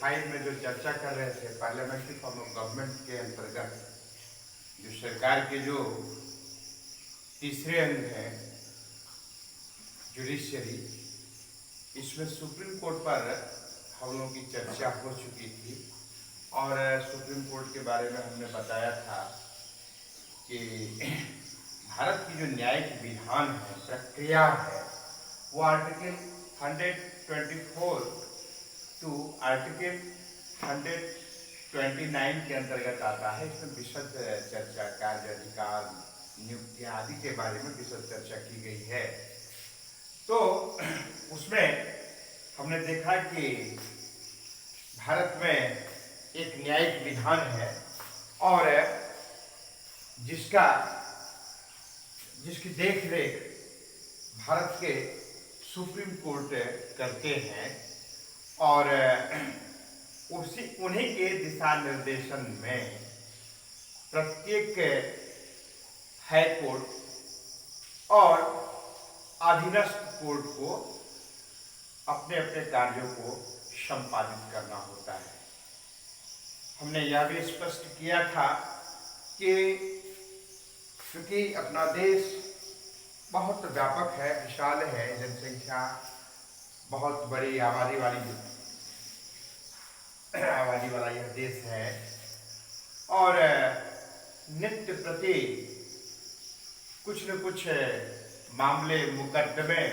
5 में जो चर्चा कर रहे थे, पार्लियामेंट्री फॉर्म ऑफ गवर्नमेंट के अंतर्गत जो सरकार के जो तीसरे अंग है जुडिशियरी, इसमें सुप्रीम कोर्ट पर हम लोगों की चर्चा हो चुकी थी और सुप्रीम कोर्ट के बारे में हमने बताया था कि भारत की जो न्यायिक विधान है, प्रक्रिया है, वो आर्टिकल 124 टू आर्टिकल 129 के अंतर्गत आता है। इसमें विशद चर्चा, कार्य अधिकार, नियुक्ति आदि के बारे में विशद चर्चा की गई है। तो उसमें हमने देखा कि भारत में एक न्यायिक विधान है और जिसकी देखरेख भारत के सुप्रीम कोर्ट करते हैं और उन्हीं के दिशा निर्देशन में प्रत्येक हाई कोर्ट और अधीनस्थ कोर्ट को अपने अपने कार्यों को संपादित करना होता है। हमने यह भी स्पष्ट किया था कि क्योंकि अपना देश बहुत व्यापक है, विशाल है, जनसंख्या बहुत बड़ी आबादी वाला यह देश है और नित्य प्रति कुछ न कुछ मामले, मुकदमे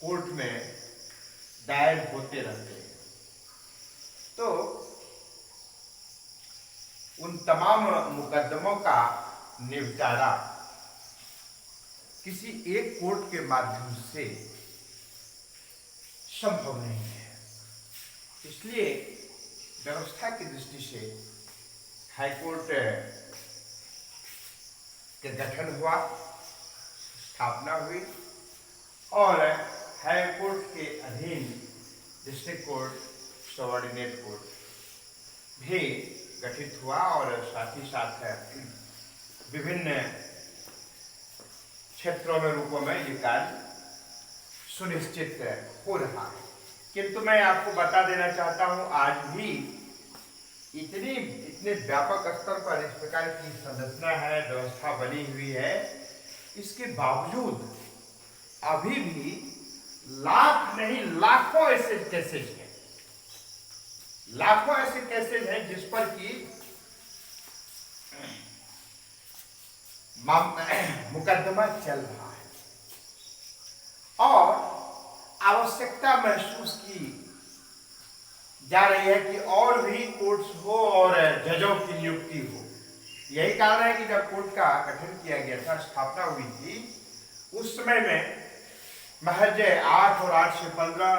कोर्ट में दायर होते रहते हैं। तो उन तमाम मुकदमों का निपटारा किसी एक कोर्ट के माध्यम से संभव नहीं है। इसलिए व्यवस्था की दृष्टि से हाईकोर्ट के गठन हुआ, स्थापना हुई और हाईकोर्ट के अधीन डिस्ट्रिक्ट कोर्ट, सबऑर्डिनेट कोर्ट भी गठित हुआ और साथ ही साथ विभिन्न क्षेत्रों में, रूपों में ये कार्य सुनिश्चित हो रहा है। किंतु मैं आपको बता देना चाहता हूं, आज भी इतने व्यापक स्तर पर इस प्रकार की संरचना है, व्यवस्था बनी हुई है, इसके बावजूद अभी भी लाख नहीं लाखों ऐसे केसेज हैं, लाखों ऐसे केसेज हैं जिस पर कि मुकदमा चल रहा है और आवश्यकता महसूस की जा रही है कि और भी कोर्ट्स हो और जजों की नियुक्ति हो। यही कारण है कि जब कोर्ट का गठन किया गया था, स्थापना हुई थी, उस समय में महज 8 और 8 से 15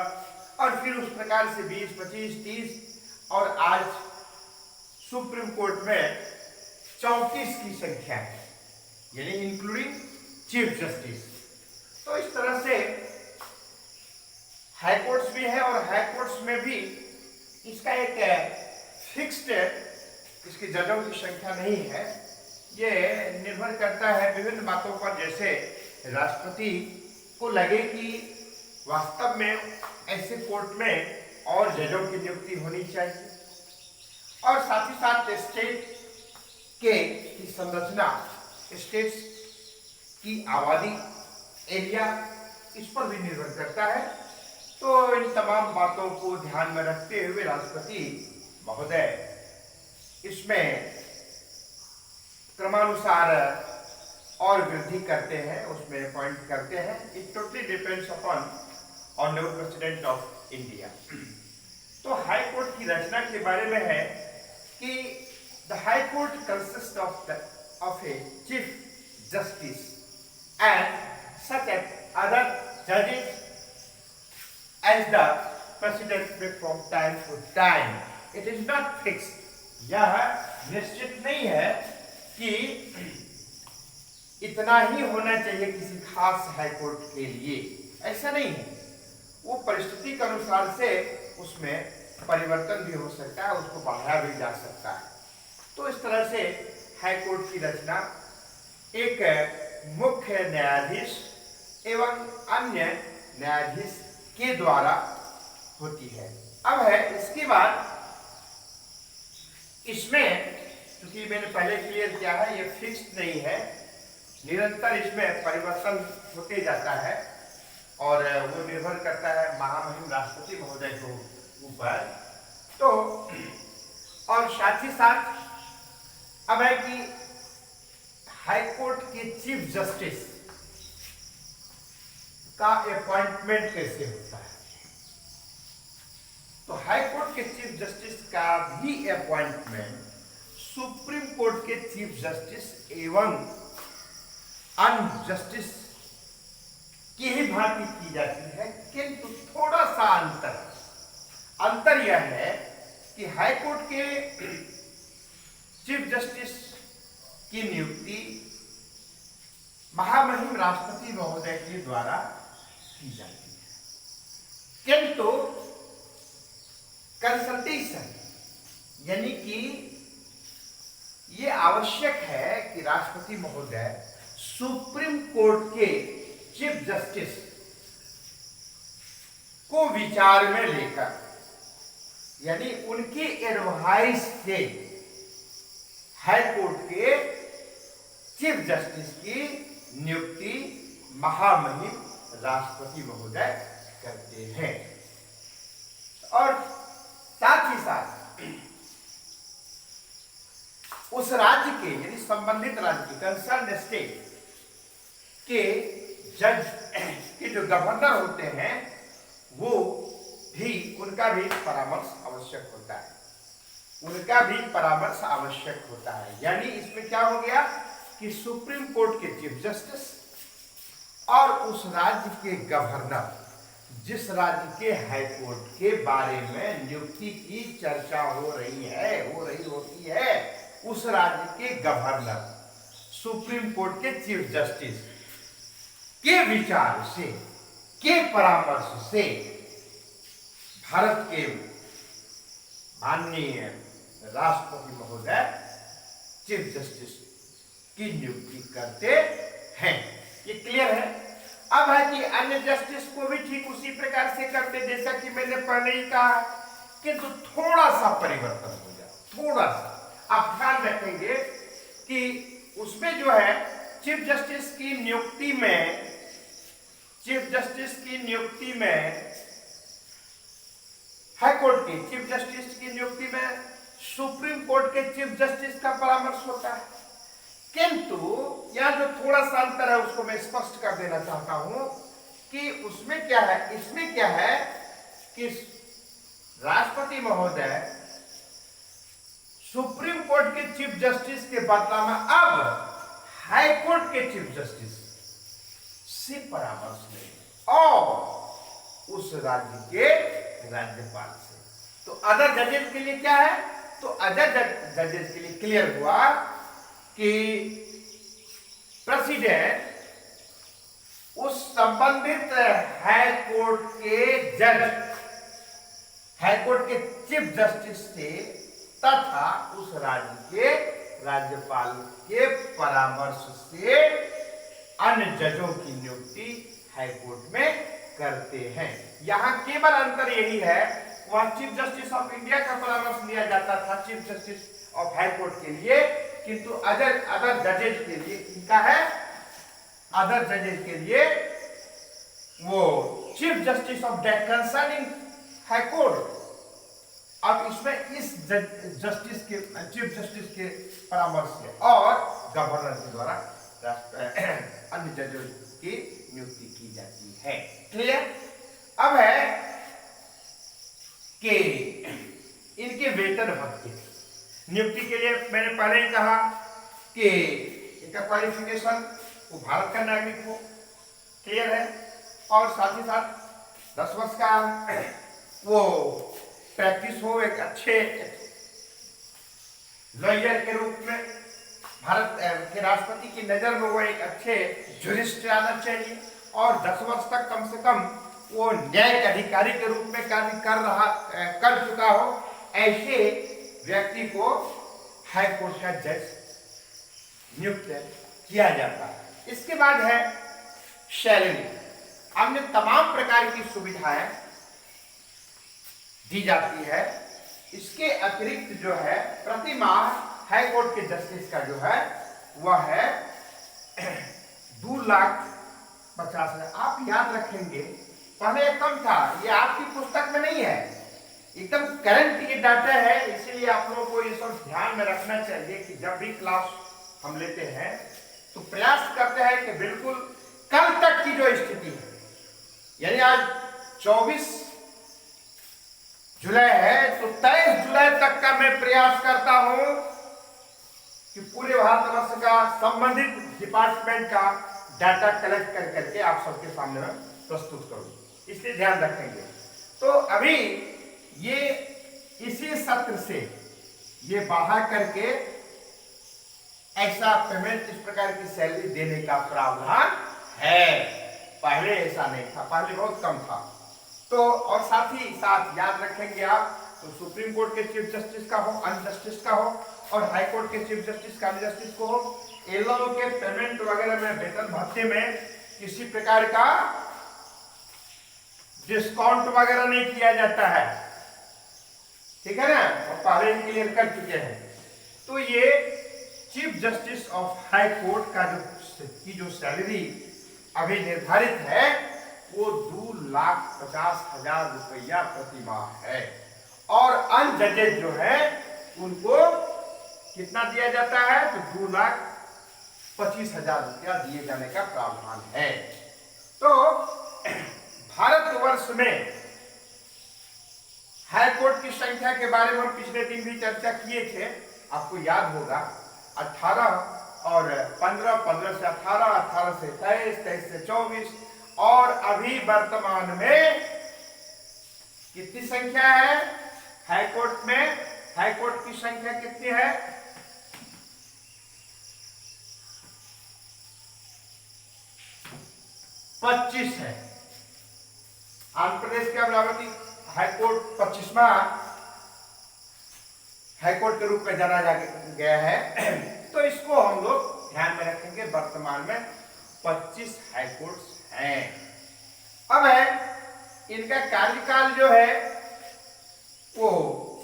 और फिर उस प्रकार से 20, 25, 30 और आज सुप्रीम कोर्ट में 34 की संख्या है, यानी इंक्लूडिंग चीफ जस्टिस। तो इस तरह से हाई कोर्ट्स भी है और हाई कोर्ट्स में भी इसका एक फिक्स्ड इसकी जजों की संख्या नहीं है। ये निर्भर करता है विभिन्न बातों पर, जैसे राष्ट्रपति को लगे कि वास्तव में ऐसे कोर्ट में और जजों की नियुक्ति होनी चाहिए और साथ ही साथ स्टेट की संरचना, स्टेट्स की आबादी, एरिया, इस पर भी निर्भर करता है। तो इन तमाम बातों को ध्यान में रखते हुए राष्ट्रपति महोदय इसमें क्रमानुसार और वृद्धि करते हैं, उसमें अपॉइंट करते हैं। It totally depends upon honourable president of India. तो हाई कोर्ट की रचना के बारे में है कि the high court consist of a chief justice and such as other judges as the president may from time to time. It is not fixed. यह निश्चित नहीं है कि इतना ही होना चाहिए किसी खास हाई कोर्ट के लिए, ऐसा नहीं है। वो परिस्थिति के अनुसार से उसमें परिवर्तन भी हो सकता है, उसको बढ़ाया भी जा सकता है। तो इस तरह से हाई कोर्ट की रचना एक मुख्य न्यायाधीश एवं अन्य न्यायाधीश के द्वारा होती है। अब है इसके बाद इसमें, क्योंकि मैंने पहले क्लियर किया है, ये फिक्स्ड नहीं है, निरंतर इसमें परिवर्तन होते जाता है और वो निर्भर करता है महामहिम राष्ट्रपति महोदय के ऊपर। तो और साथ ही साथ अब है कि हाईकोर्ट के चीफ जस्टिस का अपॉइंटमेंट कैसे होता है। तो हाईकोर्ट के चीफ जस्टिस का भी अपॉइंटमेंट सुप्रीम कोर्ट के चीफ जस्टिस एवं अन्य जस्टिस की ही भांति की जाती है, किंतु थोड़ा सा अंतर यह है कि हाईकोर्ट के चीफ जस्टिस की नियुक्ति महामहिम राष्ट्रपति महोदय के द्वारा की जाती है, किंतु कंसल्टेशन यानी कि ये आवश्यक है कि राष्ट्रपति महोदय सुप्रीम कोर्ट के चीफ जस्टिस को विचार में लेकर, यानी उनके एडवाइस से हाई कोर्ट के चीफ जस्टिस की नियुक्ति महामहिम राष्ट्रपति महोदय करते हैं। और साथ ही साथ उस राज्य के यानी संबंधित राज्य के कंसर्न स्टेट के जज के जो गवर्नर होते हैं वो भी, उनका भी परामर्श आवश्यक होता है, उनका भी परामर्श आवश्यक होता है। यानी इसमें क्या हो गया कि सुप्रीम कोर्ट के चीफ जस्टिस और उस राज्य के गवर्नर, जिस राज्य के हाई कोर्ट के बारे में नियुक्ति की चर्चा हो रही होती है, उस राज्य के गवर्नर सुप्रीम कोर्ट के चीफ जस्टिस के विचार से, के परामर्श से भारत के माननीय राष्ट्रपति महोदय चीफ जस्टिस की नियुक्ति करते हैं। ये क्लियर है। अब है कि अन्य जस्टिस को भी ठीक उसी प्रकार से करते, जैसा कि मैंने पहले ही कहा, किंतु थोड़ा सा परिवर्तन हो जाए, थोड़ा सा। आप ध्यान रखेंगे कि उसमें जो है चीफ जस्टिस की नियुक्ति में हाई कोर्ट के चीफ जस्टिस की नियुक्ति में सुप्रीम कोर्ट के चीफ जस्टिस का परामर्श होता है, किंतु यह जो थोड़ा सा अंतर है उसको मैं स्पष्ट कर देना चाहता हूं कि उसमें क्या है, इसमें क्या है कि राष्ट्रपति महोदय सुप्रीम कोर्ट के चीफ जस्टिस के बदला में अब हाई कोर्ट के चीफ जस्टिस से परामर्श लेंगे और उस राज्य के राज्यपाल से। तो अदर जजेस के लिए क्या है, तो अदर जजेस के लिए क्लियर हुआ कि प्रेसिडेंट उस संबंधित हाई कोर्ट के जज, हाई कोर्ट के चीफ जस्टिस से तथा उस राज्य के राज्यपाल के परामर्श से अन्य जजों की नियुक्ति हाई कोर्ट में करते हैं। यहां केवल अंतर यही है, वहां चीफ जस्टिस ऑफ इंडिया का परामर्श लिया जाता था chief justice of high court के लिए, किंतु अदर जजेज के लिए इनका है, अदर जजेज के लिए वो chief justice of that concerning high court. अब इसमें इस जस्टिस के चीफ जस्टिस के परामर्श से और गवर्नर के द्वारा अन्य जजों की नियुक्ति की जाती है। क्लियर। अब है कि इनके वेतन भत्ते नियुक्ति के लिए मैंने पहले ही कहा कि इनका क्वालिफिकेशन वो भारत का नागरिक हो, क्लियर है, और साथ ही साथ 10 वर्ष का वो प्रैक्टिस हो, एक अच्छे लॉयर के रूप में भारत के राष्ट्रपति की नजर में वो एक अच्छे जुरिस्ट आना चाहिए, और 10 वर्ष तक कम से कम वो न्यायिक अधिकारी के रूप में कार्य कर चुका हो, ऐसे व्यक्ति को हाई कोर्ट का जज नियुक्त किया जाता है। इसके बाद है सैलरी। अन्य तमाम प्रकार की सुविधाएं दी जाती है। इसके अतिरिक्त जो है प्रति माह हाई कोर्ट के जस्टिस का जो है वह है 2,50,000। आप याद रखेंगे पहले कम था, ये आपकी पुस्तक में नहीं है, एकदम करंट ये डाटा है, इसीलिए आप लोगों को ये सब ध्यान में रखना चाहिए कि जब भी क्लास हम लेते हैं तो प्रयास करते हैं कि बिल्कुल कल तक की जो स्थिति है, यानी आज 24 जुलाई है तो 23 जुलाई तक का मैं प्रयास करता हूं कि पूरे भारतवर्ष का संबंधित डिपार्टमेंट का डाटा कलेक्ट कर करके आप सबके सामने में प्रस्तुत करूं, इसलिए ध्यान रखेंगे। तो अभी ये इसी सत्र से ये बढ़ा करके ऐसा पेमेंट, इस प्रकार की सैलरी देने का प्रावधान है। पहले ऐसा नहीं था, पहले बहुत कम था। तो और साथ ही साथ याद रखेंगे आप, तो सुप्रीम कोर्ट के चीफ जस्टिस का हो, अनजस्टिस का हो, और हाई कोर्ट के चीफ जस्टिस का अनजस्टिस को हो, इन लोगों के पेमेंट वगैरह में, वेतन भत्ते में किसी प्रकार का डिस्काउंट वगैरह नहीं किया जाता है, ठीक है ना, और पहले ही क्लियर कर चुके हैं। तो ये chief justice of high court का जो सैलरी अभी निर्धारित है वो 2,50,000 रुपया प्रति माह है, और अनजजेज जो है उनको कितना दिया जाता है, तो 2,25,000 रुपया दिए जाने का प्रावधान है। तो भारतवर्ष में हाई कोर्ट की संख्या के बारे में हम पिछले दिन भी चर्चा किए थे, आपको याद होगा 18 और 15, 15 से 18, 18 से 23, 23 से 24, और अभी वर्तमान में कितनी संख्या है हाई कोर्ट में? हाई कोर्ट की संख्या कितनी है? 25 है। आंध्र प्रदेश के अमरावती हाई कोर्ट 25वां हाई कोर्ट के रूप में जाना गया है। तो इसको हम लोग ध्यान में रखेंगे। वर्तमान में 25 हाई कोर्ट्स हैं। अब है इनका कार्यकाल जो है वो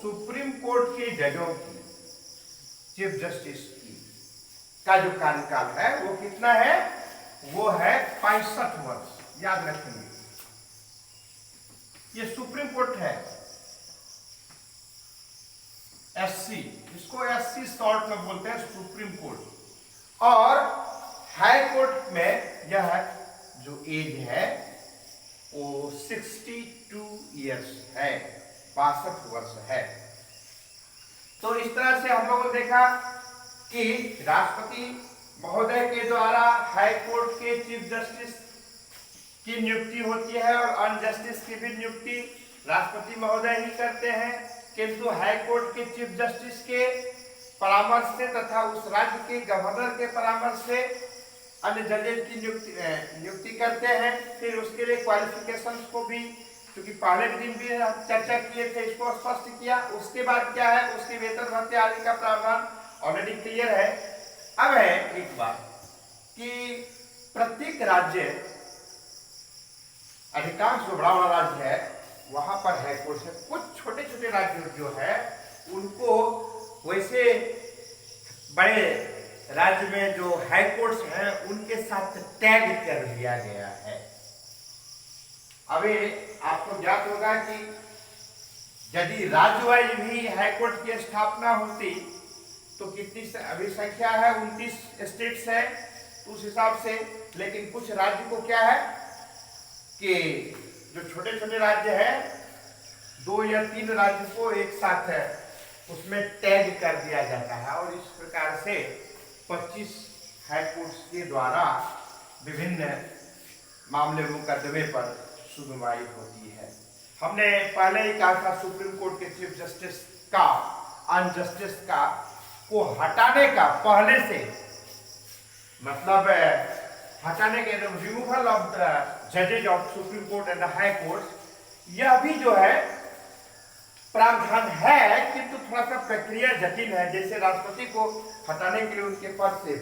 सुप्रीम कोर्ट के जजों की, चीफ जस्टिस की का जो कार्यकाल है वो कितना है? वो है 65 वर्ष। याद रखेंगे, ये सुप्रीम कोर्ट है एससी, इसको एससी शॉर्ट में बोलते हैं, सुप्रीम कोर्ट। और हाई कोर्ट में यह जो एज है वो 62 इयर्स है, 62 वर्ष है। तो इस तरह से हम लोगों ने देखा कि राष्ट्रपति महोदय के द्वारा हाई कोर्ट के चीफ जस्टिस की नियुक्ति होती है, और अनजस्टिस की भी नियुक्ति राष्ट्रपति महोदय ही करते हैं। किंतु हाई कोर्ट के चीफ जस्टिस के परामर्श से तथा उस राज्य के गवर्नर के परामर्श से अन्य जजेस की नियुक्ति करते हैं। फिर उसके लिए क्वालिफिकेशंस को भी, क्योंकि पहले दिन भी चर्चा किए थे, इसको स्पष्ट किया। उसके बाद क्या है, उसके वेतन भत्ते आदि का प्रावधान ऑलरेडी क्लियर है। अब है एक बात कि प्रत्येक राज्य, अधिकांश जो बड़ा बड़ा राज्य है वहां पर हाई कोर्ट है। कुछ छोटे छोटे राज्य जो है उनको वैसे बड़े राज्य में जो हाई कोर्ट्स हैं उनके साथ टैग कर दिया गया है। अभी आपको ज्ञात होगा कि यदि राज्य वाइज भी हाई कोर्ट की स्थापना होती तो कितनी अभी संख्या है, 29 स्टेट्स है उस हिसाब से। लेकिन कुछ राज्य को क्या है कि जो छोटे छोटे राज्य है, 2 या 3 राज्य को एक साथ है उसमें टैग कर दिया जाता है, और इस प्रकार से 25 हाई कोर्ट्स के द्वारा विभिन्न मामले मुकदमे पर सुनवाई होती है। हमने पहले ही कहा था सुप्रीम कोर्ट के चीफ जस्टिस का, अनजस्टिस का को हटाने का पहले से, मतलब हटाने के, रिमूवल ऑफ द जजेज of supreme court and high court, यह भी जो है प्रावधान है, किंतु थोड़ा सा प्रक्रिया जटिल है। जैसे राष्ट्रपति को हटाने के लिए उनके पद से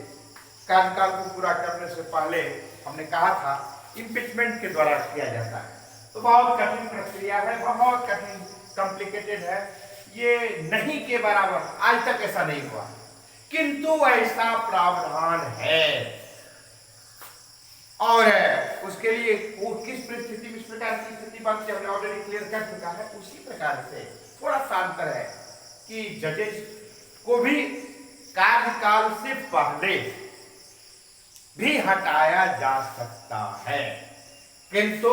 कार्यकाल को पूरा करने से पहले हमने कहा था इम्पीचमेंट के द्वारा किया जाता है, तो बहुत कठिन प्रक्रिया है, बहुत कठिन कॉम्प्लिकेटेड है, ये नहीं के बराबर, आज तक ऐसा नहीं हुआ, किंतु ऐसा प्रावधान है। और उसके लिए वो किस परिस्थिति में इस प्रकार की स्थिति बनती है हमने ऑलरेडी क्लियर कर चुका है। उसी प्रकार से थोड़ा सा अंतर है कि जजेस को भी कार्यकाल से पहले भी हटाया जा सकता है, किंतु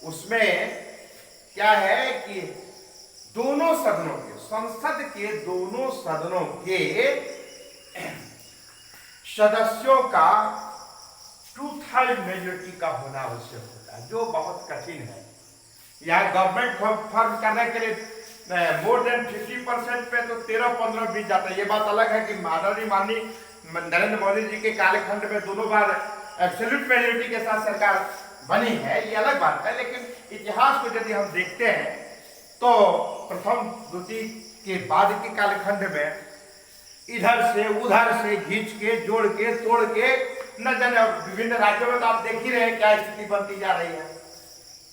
उसमें क्या है कि दोनों सदनों के, संसद के दोनों सदनों के सदस्यों का 2/3 मेजोरिटी का होना आवश्यक होता है, जो बहुत कठिन है। यहाँ गवर्नमेंट फॉर्म करने के लिए मोर देन 50% पे तो 13-15 बीत जाता है। ये बात अलग है कि माननीय नरेंद्र मोदी जी के कालखंड में दोनों बार एब्सोल्यूट मेजोरिटी के साथ सरकार बनी है, ये अलग बात है। लेकिन इतिहास को यदि हम देखते हैं तो प्रथम द्वितीय के बाद के कालखंड में इधर से उधर से खींच के, जोड़ के, तोड़ के, न जाने विभिन्न राज्यों में तो आप देख ही रहे हैं क्या स्थिति बनती जा रही है।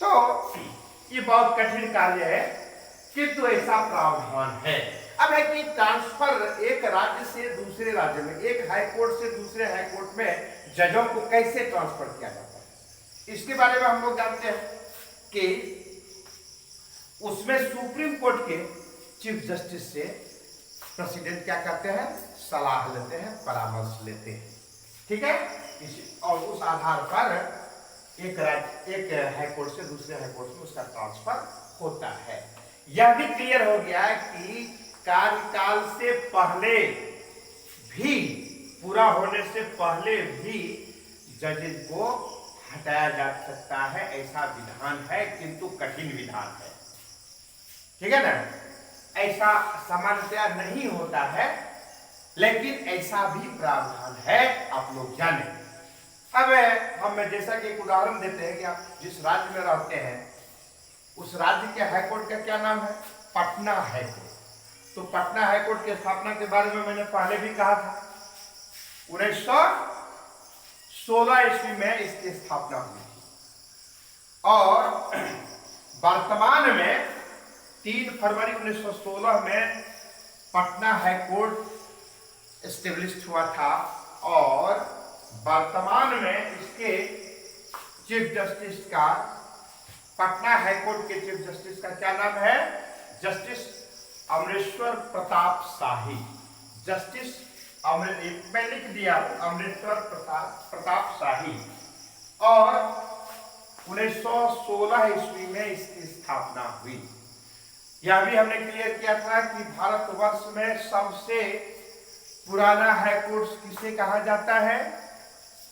तो ये बहुत कठिन कार्य है, किंतु ऐसा प्रावधान है। अब है कि ट्रांसफर एक राज्य से दूसरे राज्य में, एक हाई कोर्ट से दूसरे हाई कोर्ट में जजों को कैसे ट्रांसफर किया जाता है, इसके बारे में हम लोग जानते हैं कि उसमें सुप्रीम कोर्ट के चीफ जस्टिस से प्रेसिडेंट क्या करते हैं, सलाह लेते हैं, परामर्श लेते हैं, ठीक है। और उस आधार पर एक हाई कोर्ट से दूसरे हाई कोर्ट में उसका ट्रांसफर होता है। यह भी क्लियर हो गया कि कार्यकाल से पहले भी, पूरा होने से पहले भी जजेस को हटाया जा सकता है, ऐसा विधान है, किंतु कठिन विधान है, ठीक है ना। ऐसा सामान्यतया नहीं होता है, लेकिन ऐसा भी प्रावधान है, आप लोग जाने। अब हम जैसा कि एक उदाहरण देते हैं कि आप जिस राज्य में रहते हैं उस राज्य के हाईकोर्ट का क्या नाम है, पटना हाईकोर्ट। तो पटना हाईकोर्ट की स्थापना के बारे में मैंने पहले भी कहा था, 1916 ईस्वी में इसकी स्थापना हुई थी और वर्तमान में 3 फरवरी 1916 में पटना हाईकोर्ट एस्टेब्लिश हुआ था और वर्तमान में इसके चीफ जस्टिस का, पटना हाईकोर्ट के चीफ जस्टिस का क्या नाम है, जस्टिस अमरेश्वर प्रताप शाही। जस्टिस मैं लिख दिया अमरेश्वर प्रताप शाही। और 1916 ईस्वी में इसकी स्थापना हुई। यह भी हमने क्लियर किया था कि भारतवर्ष में सबसे पुराना हाईकोर्ट किसे कहा जाता है।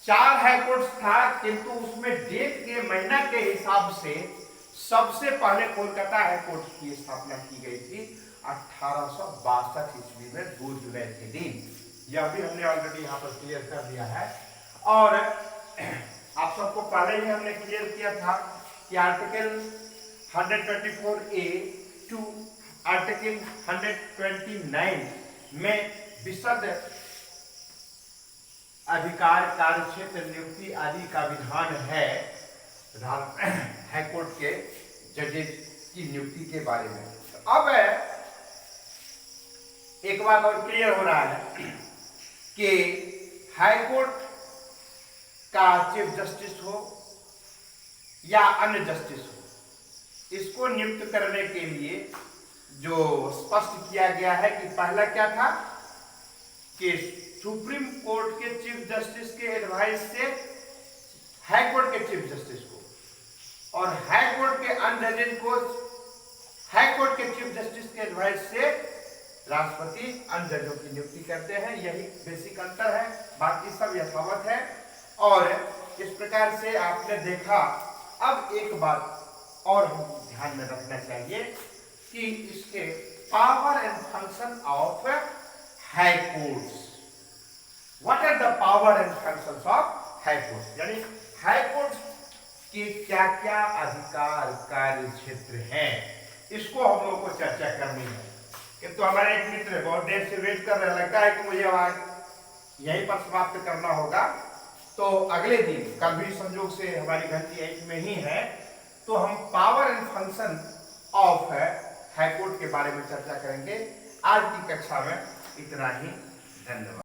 4 हाईकोर्ट था, किंतु उसमें डेट के महीना के हिसाब से सबसे पहले कोलकाता हाईकोर्ट की स्थापना की गई थी 1862 ईस्वी में 2 जुलाई के दिन। यह भी हमने ऑलरेडी यहाँ पर क्लियर कर दिया है। और आप सबको पहले ही हमने क्लियर किया था कि आर्टिकल 124A टू आर्टिकल 129 में विशद अधिकार, कार्यक्षेत्र, नियुक्ति आदि का विधान है हाईकोर्ट के जजेस की नियुक्ति के बारे में। तो अब एक बात और क्लियर हो रहा है कि हाईकोर्ट का चीफ जस्टिस हो या अन्य जस्टिस हो, इसको नियुक्त करने के लिए जो स्पष्ट किया गया है कि पहला क्या था कि सुप्रीम कोर्ट के चीफ जस्टिस के एडवाइस से हाई कोर्ट के चीफ जस्टिस को और हाई कोर्ट के अन्य जजेस को हाई कोर्ट के चीफ जस्टिस के एडवाइस से राष्ट्रपति अन्य जजों की नियुक्ति करते हैं। यही बेसिक अंतर है, बाकी सब यथावत है। और इस प्रकार से आपने देखा। अब एक बात और हम ध्यान में रखना चाहिए कि इसके power and function of high courts. What are the power and functions of high courts, यानी हाई कोर्ट्स के क्या क्या अधिकार, कार्य क्षेत्र हैं, इसको हम लोग को चर्चा करनी है। तो हमारे एक मित्र बहुत देर से वेट कर रहे, लगता है कि मुझे आज यहीं पर समाप्त करना होगा। तो अगले दिन, कल भी संयोग से हमारी घंटी 8 में ही है, तो हम power and function of high court के बारे में चर्चा करेंगे। आज की कक्षा में इतना ही। धन्यवाद।